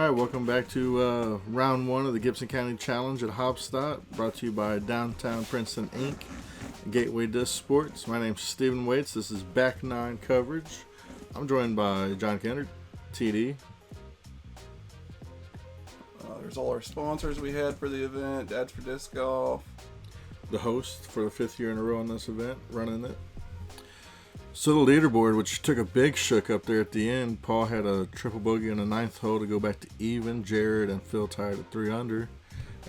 Alright, welcome back to round one of the Gibson County Challenge at Haubstadt, brought to you by Downtown Princeton Inc. and Gateway Disc Sports. My name's Stephen Waits. This is Back 9 coverage. I'm joined by Jon Kennard, TD. There's all our sponsors we had for the event, Dads for Disc Golf. The host for the 5th year in a row on this event, running it. So the leaderboard, which took a big shook up there at the end, Paul had a triple bogey in the 9th hole to go back to even. Jared and Phil tied at 3 under.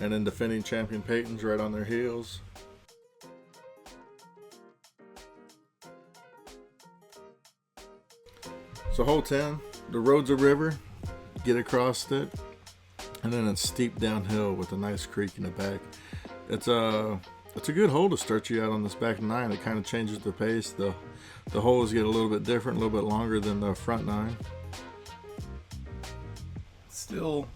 And then defending champion Payton's right on their heels. So hole 10, the road's a river, get across it, and then it's steep downhill with a nice creek in the back. It's a good hole to start you out on this back 9. It kind of changes the pace. The holes get a little bit different, a little bit longer than the front 9. Still,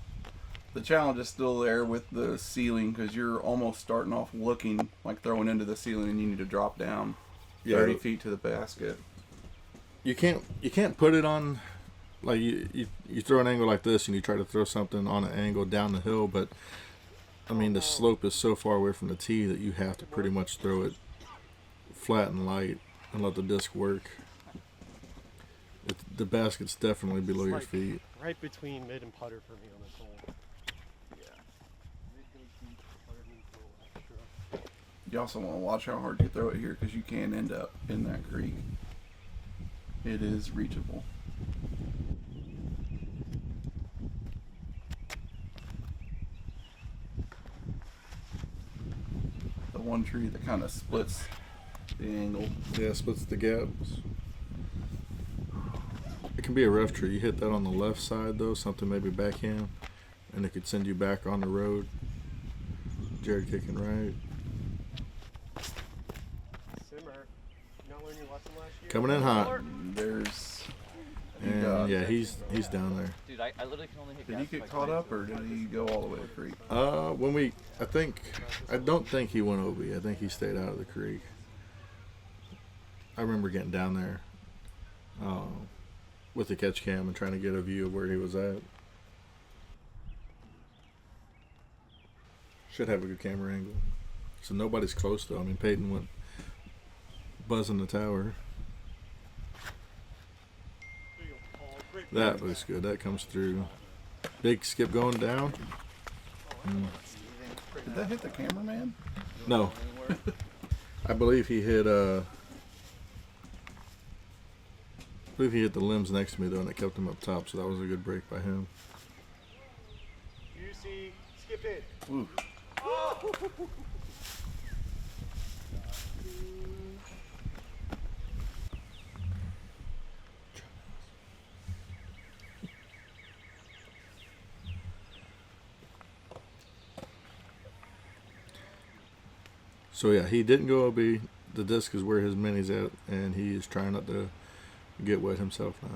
the challenge is still there with the ceiling because you're almost starting off looking like throwing into the ceiling and you need to drop down 30 feet to the basket. You can't put it on, like you throw an angle like this and you try to throw something on an angle down the hill, but I mean the slope is so far away from the tee that you have to pretty much throw it flat and light and let the disc work. The basket's definitely below your feet. Right between mid and putter for me on this hole. Yeah. You also want to watch how hard you throw it here because you can end up in that creek. It is reachable. The one tree that kind of splits the angle. Yeah, splits the gaps. It can be a rough tree. You hit that on the left side though, something maybe backhand, and it could send you back on the road. Jared kicking right. Simmer, you not learn your lesson last year? Coming in hot. There's. And yeah, he's down there. Dude, I literally can only hit Did he get caught up or did he go all the way to the creek? I don't think he went OB. I think he stayed out of the creek. I remember getting down there with the catch cam and trying to get a view of where he was at. Should have a good camera angle. So nobody's close though. I mean, Payton went buzzing the tower. That looks good. That comes through. Big skip going down. Did that hit the cameraman? No. I believe he hit the limbs next to me though, and it kept him up top, so that was a good break by him. You see, skip it. Ooh. Oh! So yeah, he didn't go OB. The disc is where his mini's at, and he is trying not to get wet himself now.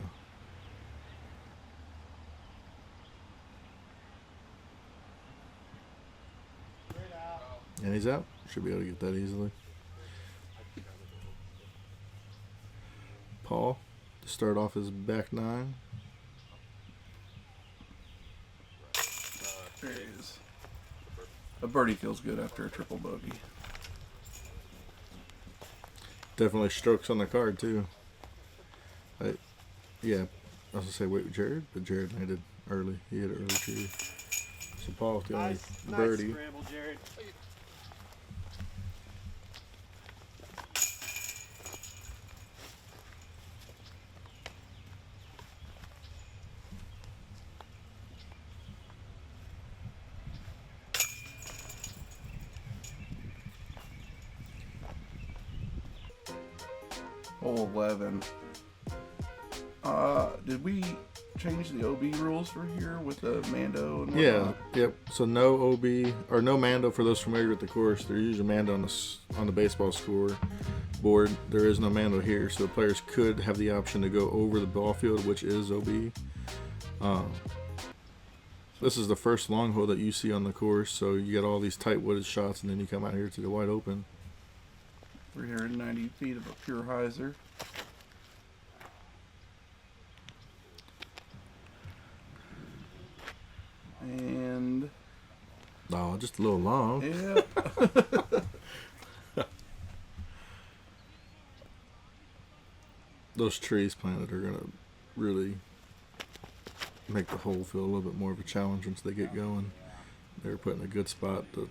And he's out. Should be able to get that easily. Paul to start off his back 9. There he is. A birdie feels good after a triple bogey. Definitely strokes on the card too. Yeah, I was gonna say wait with Jared, but Jared made it early. He hit it early too. So Paul with the only birdie. Nice scramble, Jared. Hole 11. Did we change the OB rules for here with the Mando and whatnot? Yeah, yep. So no OB or no Mando for those familiar with the course. There's usually Mando on the baseball score board. There is no Mando here, so the players could have the option to go over the ball field, which is OB. This is the first long hole that you see on the course, so you get all these tight wooded shots, and then you come out here to the wide open. 390 feet of a pure hyzer. a little long. Yeah. Those trees planted are gonna really make the hole feel a little bit more of a challenge once they get going. They were put in a good spot to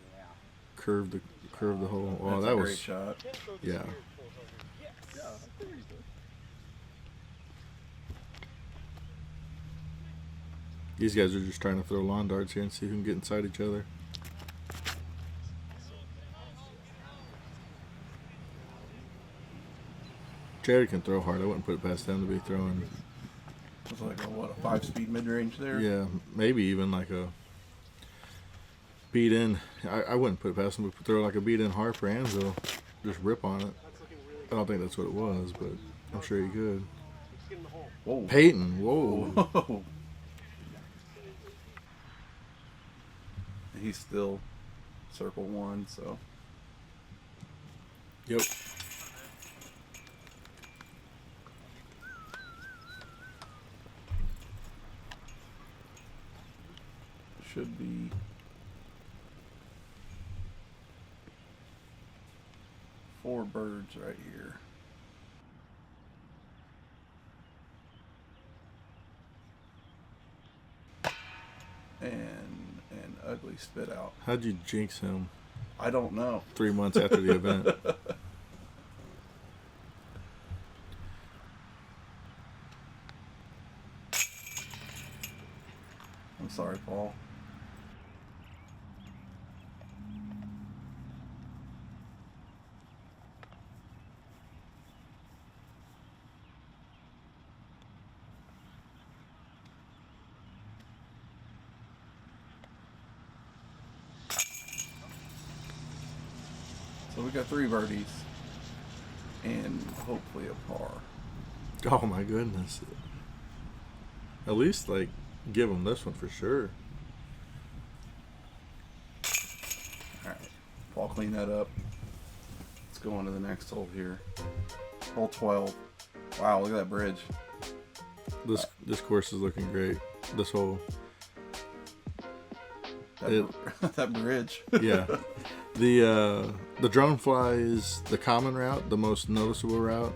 curve the hole. Oh, That's that a was great shot. yeah. These guys are just trying to throw lawn darts here and see who can get inside each other. Jared can throw hard. I wouldn't put it past them to be throwing. It's like a 5-speed mid-range there. Yeah, maybe even like a beat in. I wouldn't put it past them to throw like a beat in Harper Anvil. Just rip on it. I don't think that's what it was, but I'm sure he could. Whoa. Payton, whoa. Whoa. He's still circle 1, so. Yep. Should be 4 birds right here. And an ugly spit out. How'd you jinx him I don't know. 3 months after the event? I'm sorry, Paul. So we got 3 birdies and hopefully a par. Oh my goodness. At least like give him this one for sure. Alright, Paul, clean that up. Let's go on to the next hole here. Hole 12. Wow, look at that bridge. This course is looking great. This whole That bridge. yeah. The drone fly is the common route, the most noticeable route,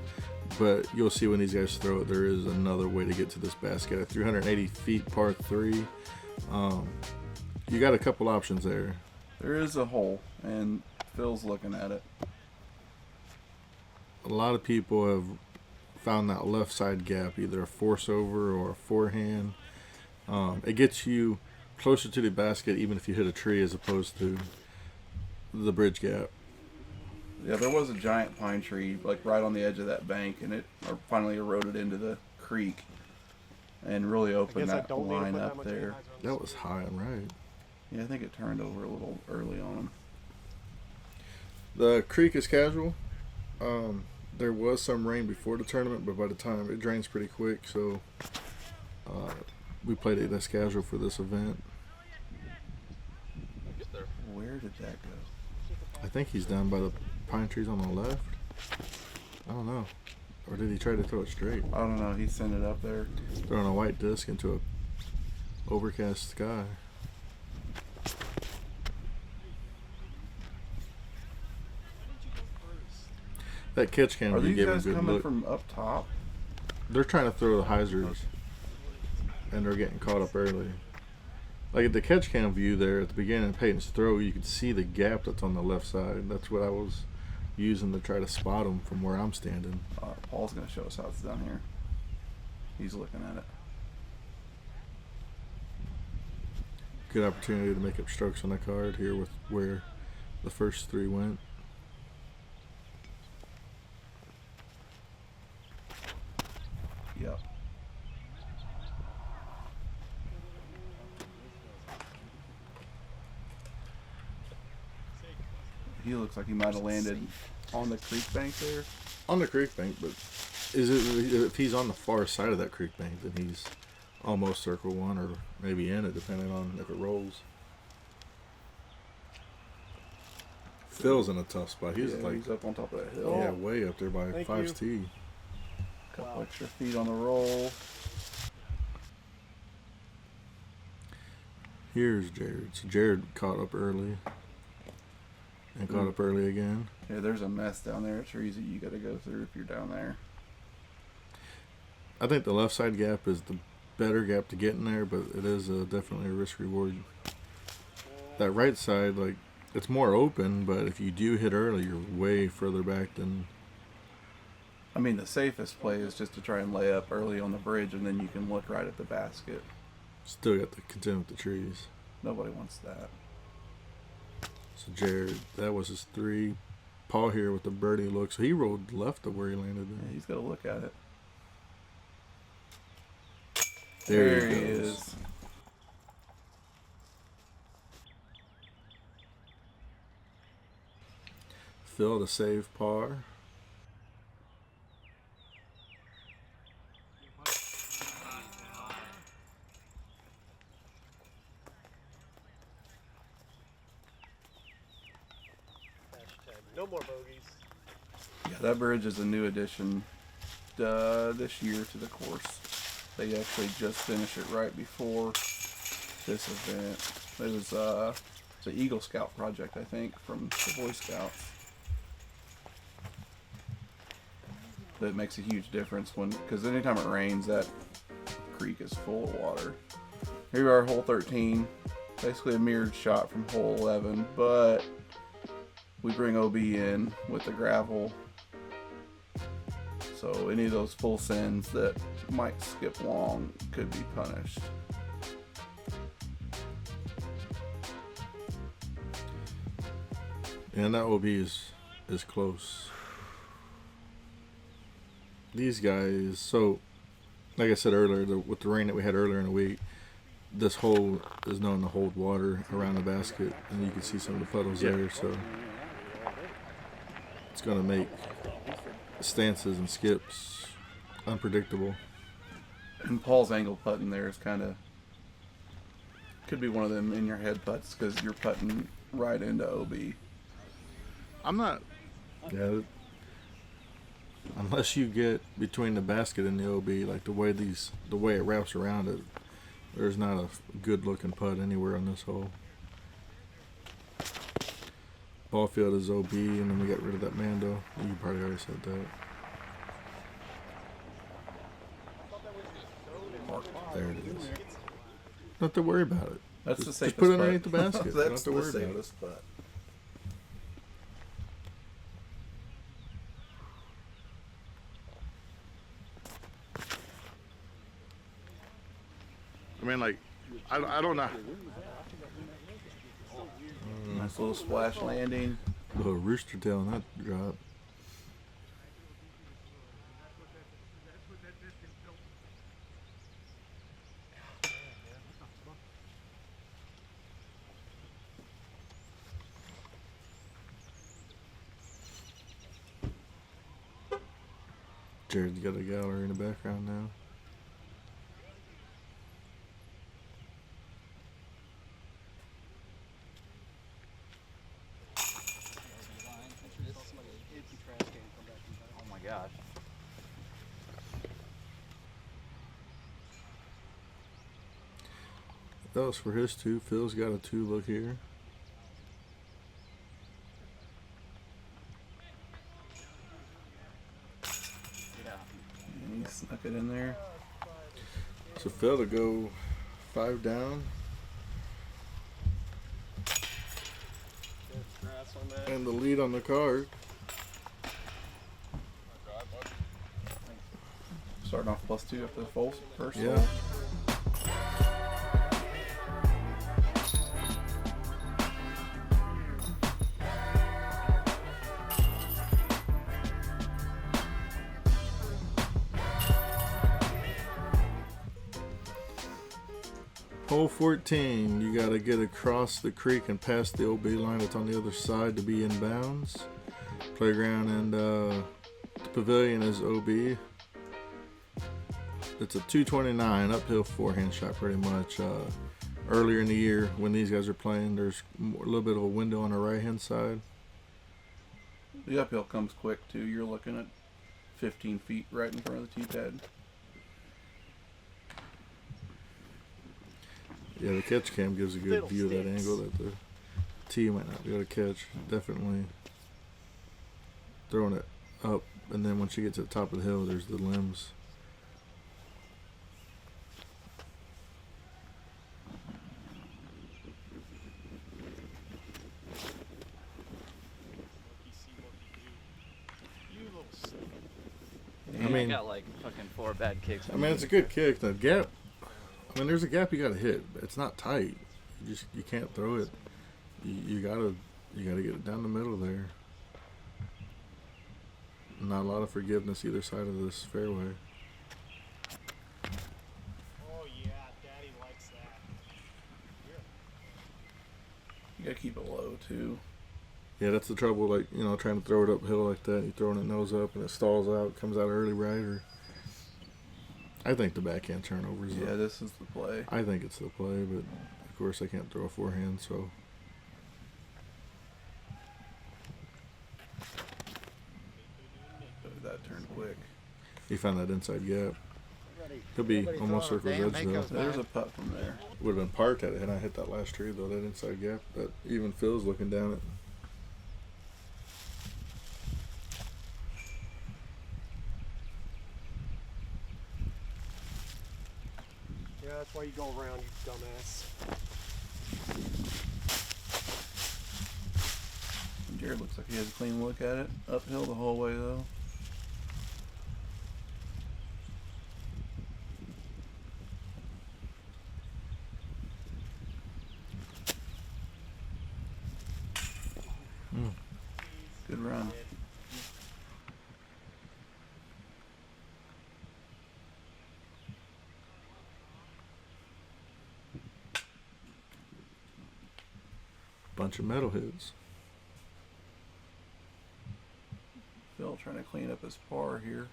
but you'll see when these guys throw it, there is another way to get to this basket. At 380 feet, par 3, you got a couple options there. There is a hole, and Phil's looking at it. A lot of people have found that left side gap, either a force over or a forehand. It gets you closer to the basket even if you hit a tree as opposed to the bridge gap. Yeah, there was a giant pine tree like right on the edge of that bank, and it finally eroded into the creek and really opened that line up there. That was high and right. Yeah, I think it turned over a little early on him. The creek is casual. There was some rain before the tournament, but by the time it drains pretty quick, so we played it as casual for this event. Where did that go? I think he's down by the pine trees on the left. I don't know. Or did he try to throw it straight? I don't know. He sent it up there. Throwing a white disc into a overcast sky. That catch can Are be these giving a guys good coming look. from up top? They're trying to throw the hyzers, and they're getting caught up early. Like at the catch cam view there at the beginning of Payton's throw, you could see the gap that's on the left side. That's what I was using to try to spot him from where I'm standing. Paul's going to show us how it's done here. He's looking at it. Good opportunity to make up strokes on the card here with where the first 3 went. Yep. He looks like he might have landed on the creek bank there. On the creek bank, but if he's on the far side of that creek bank, then he's almost circle 1 or maybe in it, depending on if it rolls. Phil's in a tough spot. He's He's up on top of that hill. yeah, way up there by Thank 5's tee. Couple extra feet on the roll. Here's Jared. So Jared caught up early. and caught up early again. Yeah, there's a mess down there. It's easy you got to go through if you're down there. I think the left side gap is the better gap to get in there, but it is definitely a risk reward. That right side, like, it's more open, but if you do hit early, you're way further back than... I mean, the safest play is just to try and lay up early on the bridge, and then you can look right at the basket. Still got to contend with the trees. Nobody wants that. So Jared, that was his 3. Paul here with the birdie look. So he rolled left of where he landed. Yeah, he's got to look at it. There he goes. is. Phil to save par. No more bogeys. Yeah, that bridge is a new addition this year to the course. They actually just finished it right before this event. It was it's an Eagle Scout project, I think, from the Boy Scouts. That makes a huge difference because anytime it rains, that creek is full of water. Here we are, hole 13. Basically a mirrored shot from hole 11, but we bring OB in with the gravel. So any of those full sends that might skip long could be punished. And that OB is close. These guys, so like I said earlier, with the rain that we had earlier in the week, this hole is known to hold water around the basket, and you can see some of the puddles there. So it's going to make stances and skips unpredictable. And Paul's angle putting there is could be one of them in your head putts because you're putting right into OB. I'm not. Yeah. Unless you get between the basket and the OB, like the way it wraps around it, there's not a good looking putt anywhere on this hole. Ball field is OB, and then we got rid of that Mando. You probably already said that. There it is. Don't have to worry about it. That's the Just safest put it putt. underneath the basket. You don't have That's to the worry about it. safest putt. I mean, like, I don't know. Nice little splash landing. Little rooster tail on that drop. Jared's got a gallery in the background now. Oh my gosh. That was for his 2. Phil's got a 2 look here. And he snuck it in there. So Phil to go 5 down. Grass on that. And the lead on the card. Starting off +2 after the first Yeah. hole. Hole 14, you got to get across the creek and past the OB line that's on the other side to be in bounds. Playground and the pavilion is OB. It's a 229 uphill forehand shot pretty much. Earlier in the year when these guys are playing, there's a little bit of a window on the right hand side. The uphill comes quick too. You're looking at 15 feet right in front of the tee pad. Yeah, the catch cam gives a good view of that angle that the tee might not be able to catch. Definitely throwing it up, and then once you get to the top of the hill, there's the limbs. I mean, got like fucking 4 bad kicks. I mean, it's a good kick. The gap, I mean, there's a gap you gotta hit. It's not tight. You can't throw it. You gotta get it down the middle there. Not a lot of forgiveness either side of this fairway. Oh yeah, Daddy likes that. You gotta keep it low too. Yeah, that's the trouble. Like, you know, trying to throw it uphill like that. You throwing it nose up and it stalls out, comes out early, right? Or I think the backhand turnover is. Yeah, this is the play. I think it's the play, but of course I can't throw a forehand, so. That turned quick. He found that inside gap. He'll be almost circle's edge though. There's a putt from there. Would have been parked at it had I hit that last tree though. That inside gap. That even Phil's looking down it. Yeah, that's why you go around, you dumbass. Jared looks like he has a clean look at it. Uphill the whole way though. Good run. Bunch of metal hits. Phil trying to clean up his par here.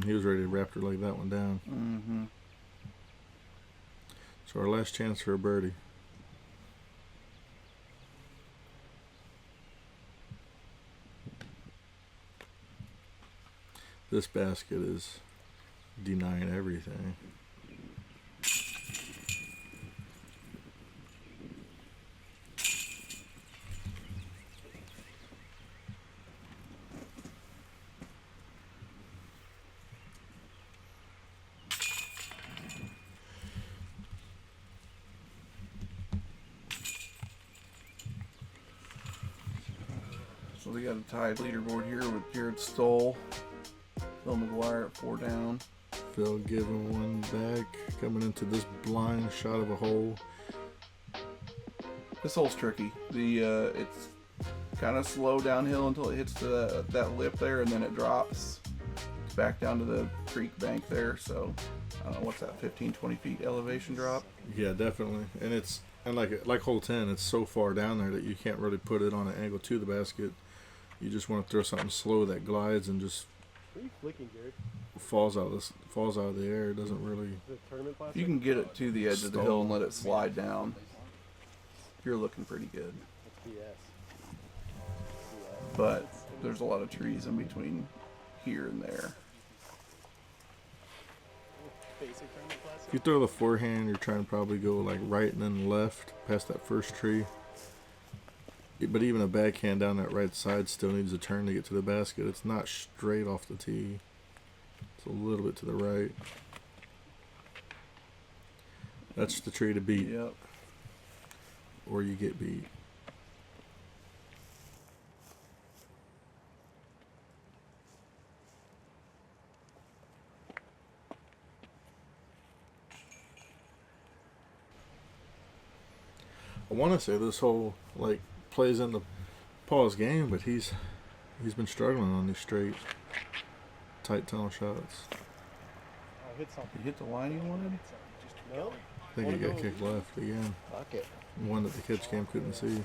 He was ready to raptor leg that one down. Mm-hmm. So our last chance for a birdie. This basket is denying everything. So we got a tied leaderboard here with Jared Stoll, Phil McGuire at 4 down. Phil giving one back, coming into this blind shot of a hole. This hole's tricky. It's kind of slow downhill until it hits to that lip there, and then it drops back down to the creek bank there. So I don't know, what's that, 15, 20 feet elevation drop? Yeah, definitely. And like hole 10, it's so far down there that you can't really put it on an angle to the basket. You just want to throw something slow that glides and just What are you flicking, Jared? falls out of the air. It doesn't really. Is it tournament plastic? You can get it to the edge of the hill and let it slide down. You're looking pretty good. That's BS. But there's a lot of trees in between here and there. Basic tournament plastic? If you throw the forehand, you're trying to probably go like right and then left past that first tree. But even a backhand down that right side still needs a turn to get to the basket. It's not straight off the tee. It's a little bit to the right. That's the tree to beat, Yep. or you get beat. I want to say this whole plays into Paul's game, but he's been struggling on these straight, tight tunnel shots. I'll hit something. You hit the line you wanted? No? I think he got kicked left again. Fuck it. One that the catch cam couldn't see.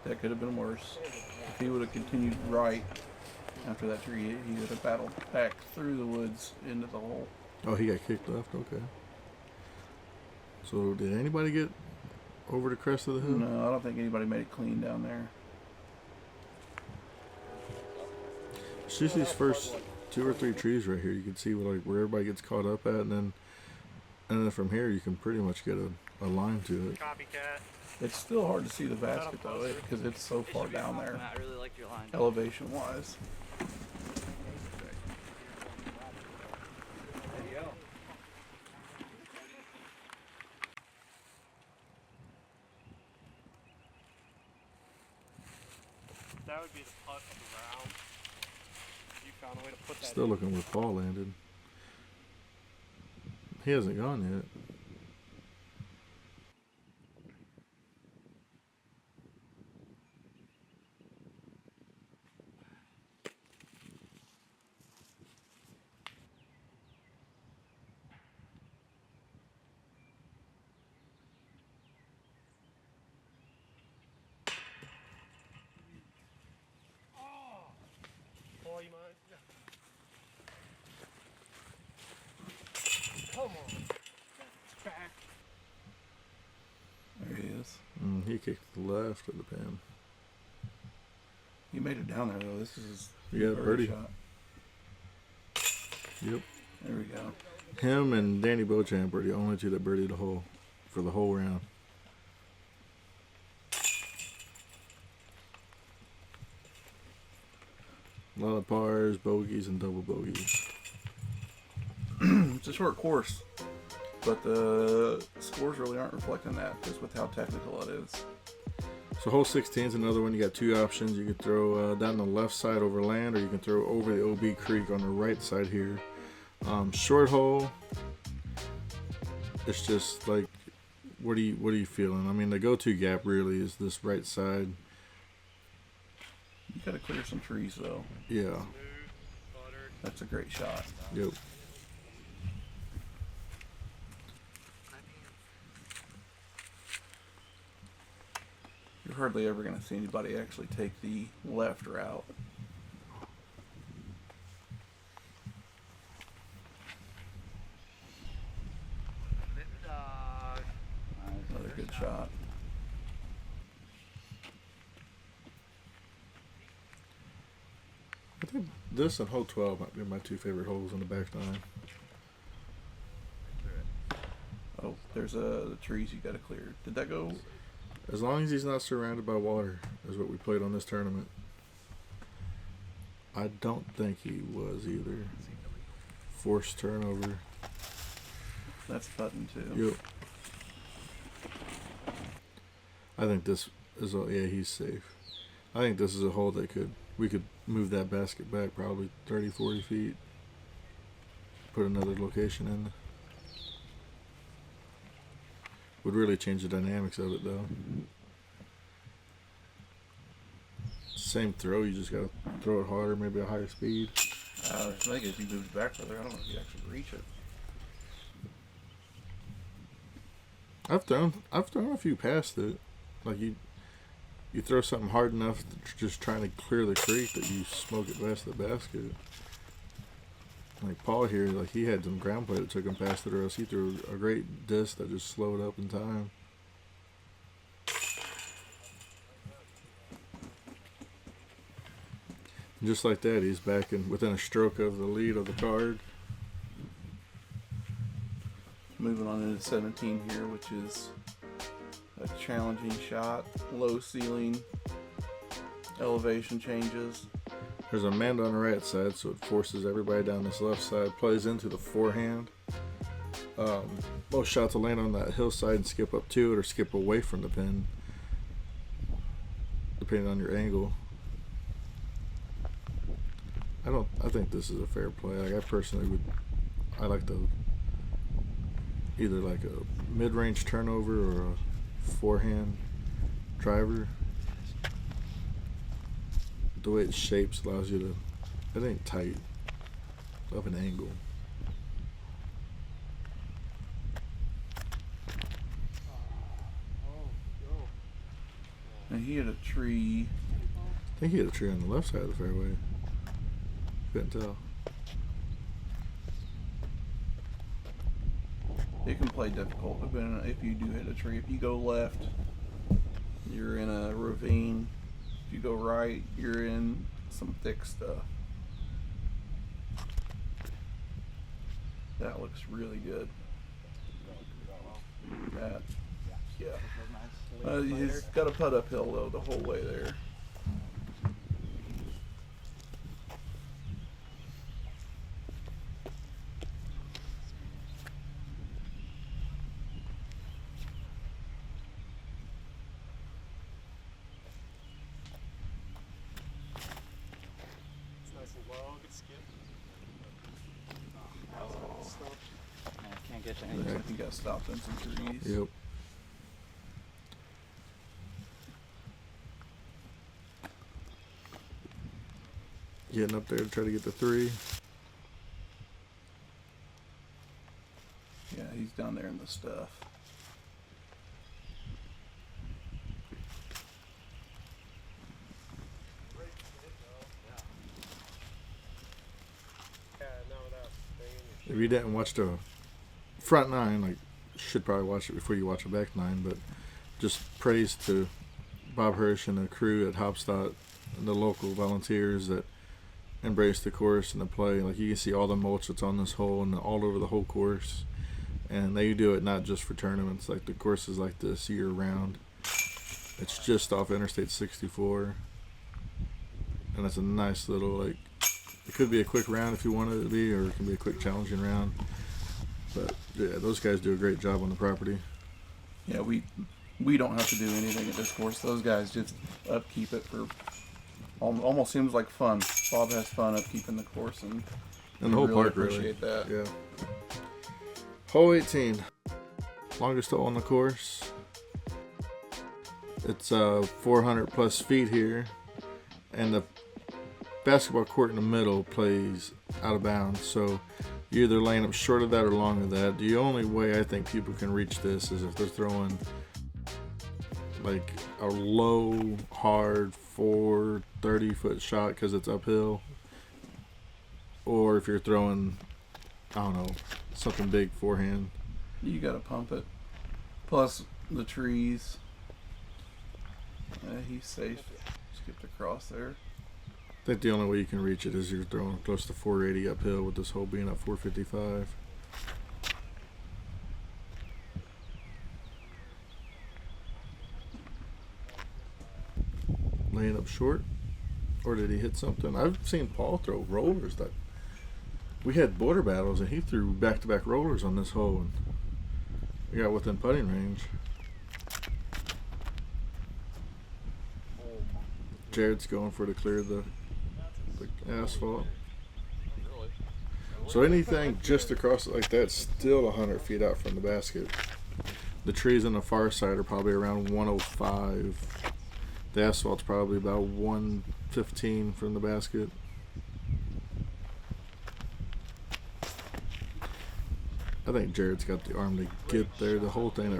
that could have been worse. If he would have continued right after that tree hit, he would have battled back through the woods into the hole. Oh, he got kicked left? Okay. So, did anybody get over the crest of the hill? No, I don't think anybody made it clean down there. It's just these first 2 or 3 trees right here. You can see like where everybody gets caught up at, and then from here you can pretty much get a line to it. Copycat. It's still hard to see the basket though, because it's so far down there, I really like your line. elevation wise. There you go. That would be the putt of the round. You found a way to put that Still in. looking where Paul landed. He hasn't gone yet. Oh, you mind? Yeah. Come on. It's back. There he is. He kicked the left of the pin. He made it down there though. This is his Yeah, birdie. shot. Yep. There we go. Him and Danny Beauchamp are the only 2 that birdied the hole for the whole round. A lot of pars, bogeys, and double bogeys. It's a short course, but the scores really aren't reflecting that just with how technical it is. So hole 16 is another one. You got 2 options. You can throw down the left side over land, or you can throw over the OB Creek on the right side here. Short hole. It's just like, what are you feeling? I mean, the go-to gap really is this right side. You gotta clear some trees though. Yeah. Smooth, buttered. That's a great shot. Yep. You're hardly ever gonna see anybody actually take the left route. Another good shot. I think this and hole 12 might be my 2 favorite holes in the back 9. Oh, there's the trees you gotta clear. Did that go? As long as he's not surrounded by water, is what we played on this tournament. I don't think he was either. Forced turnover. That's putting too. Yep. I think this is yeah, he's safe. I think this is a hole that we could move that basket back probably 30, 40 feet. Put another location in. Would really change the dynamics of it though. Same throw, you just gotta throw it harder, maybe a higher speed. I think if you moved back further, I don't know if you actually reach it. I've thrown a few past it. Like you throw something hard enough just trying to clear the creek that you smoke it past the basket. Like Paul here, like he had some ground play that took him past it, or else he threw a great disc that just slowed up in time. And just like that, he's back in within a stroke of the lead of the card. Moving on into 17 here, which is a challenging shot, low ceiling, elevation changes. There's a man on the right side, so it forces everybody down this left side. Plays into the forehand. Both shots will land on that hillside and skip up to it, or skip away from the pin, depending on your angle. I think this is a fair play. Like I personally I like to either like a mid-range turnover or a forehand driver. The way it shapes allows you to, it ain't tight, up an angle. And he hit a tree. I think he hit a tree on the left side of the fairway. Couldn't tell. It can play difficult depending on if you do hit a tree. If you go left, you're in a ravine. If you go right, you're in some thick stuff. That looks really good. That, yeah. He's got to putt uphill though the whole way there. It's nice and low, good skip. Man, I can't get to Looks any. like he got stopped in some trees. Yep. Getting up there to try to get the 3. Yeah, he's down there in the stuff. Yeah, no, without banging your If you didn't watch the front 9, like, you should probably watch it before you watch the back 9, but just praise to Bob Hirsch and the crew at Haubstadt and the local volunteers that embrace the course and the play. Like, you can see all the mulch that's on this hole and all over the whole course. And they do it not just for tournaments. Like, the course is like this year round. It's just off Interstate 64. And it's a nice little, like, it could be a quick round if you want it to be, or it can be a quick challenging round. But yeah, those guys do a great job on the property. Yeah, we don't have to do anything at this course. Those guys just upkeep it for almost seems like fun. Bob has fun upkeeping the course, and And the whole really park, appreciate really. that. Yeah. Hole 18. Longest hole on the course. It's 400 plus feet here. And the basketball court in the middle plays out of bounds. So you're either laying up short of that or long of that. The only way I think people can reach this is if they're throwing like a low, hard 30-foot shot because it's uphill. Or if you're throwing, I don't know, something big forehand. You gotta pump it. Plus the trees. He's safe. Skipped across there. I think the only way you can reach it is you're throwing close to 480 uphill with this hole being at 455. Laying up short? Or did he hit something? I've seen Paul throw rollers that we had border battles and he threw back-to-back rollers on this hole and we got within putting range. Jared's going for to clear the asphalt. So anything just across it like that's still 100 feet out from the basket. The trees on the far side are probably around 105. The asphalt's probably about 115 from the basket. I think Jared's got the arm to get there. The whole thing.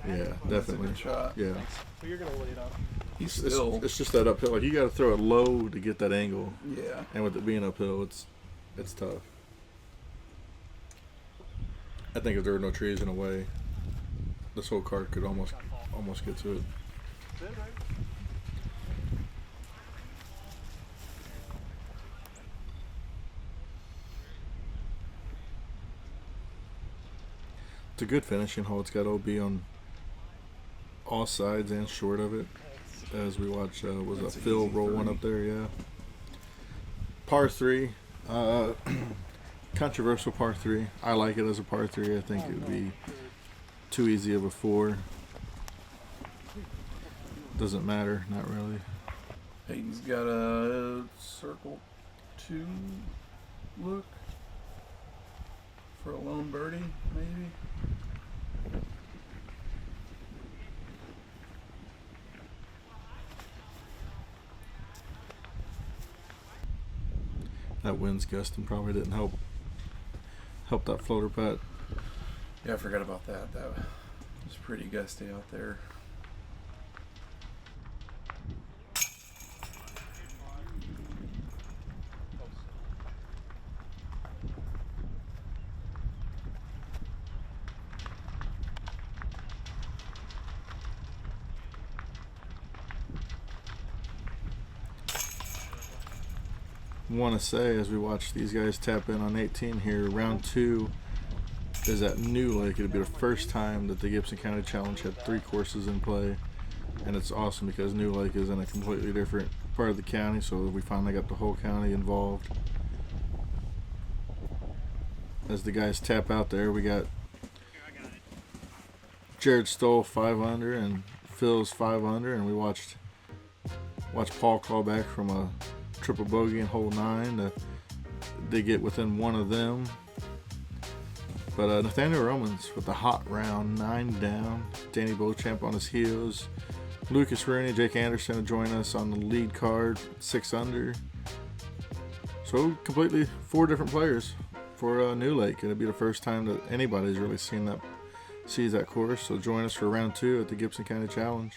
Yeah, That's a definitely. good shot. Yeah. But you're gonna lay it up. He's It's, still. it's just that uphill. Like you got to throw it low to get that angle, Yeah. and with it being uphill, it's tough. I think if there were no trees in the way, this whole cart could almost get to it. Good, right? It's a good finishing hole. It's got OB on all sides and short of it. As we watch, was That's a an Phil easy roll one three. up there, yeah. Par 3. Controversial par 3. I like it as a par 3. I think it would be too easy of a 4. Doesn't matter, not really. Payton's got a circle 2 look for a lone birdie, maybe. That wind's gusting probably didn't help that floater putt. Yeah, I forgot about that. That was pretty gusty out there. want to say as we watch these guys tap in on 18 here, round 2 is at New Lake. It'll be the first time that the Gibson County Challenge had 3 courses in play, and it's awesome because New Lake is in a completely different part of the county, so we finally got the whole county involved. As the guys tap out there, we got Jared Stoll 5 under and Phil's 5 under, and we watched Paul call back from a triple bogey in hole 9. They get within one of them. But Nathaniel Romans with the hot round, 9 down. Danny Beauchamp on his heels. Lucas Rooney, Jake Anderson to join us on the lead card, 6 under. So completely 4 different players for New Lake. It'll be the first time that anybody's really sees that course. So join us for round 2 at the Gibson County Challenge.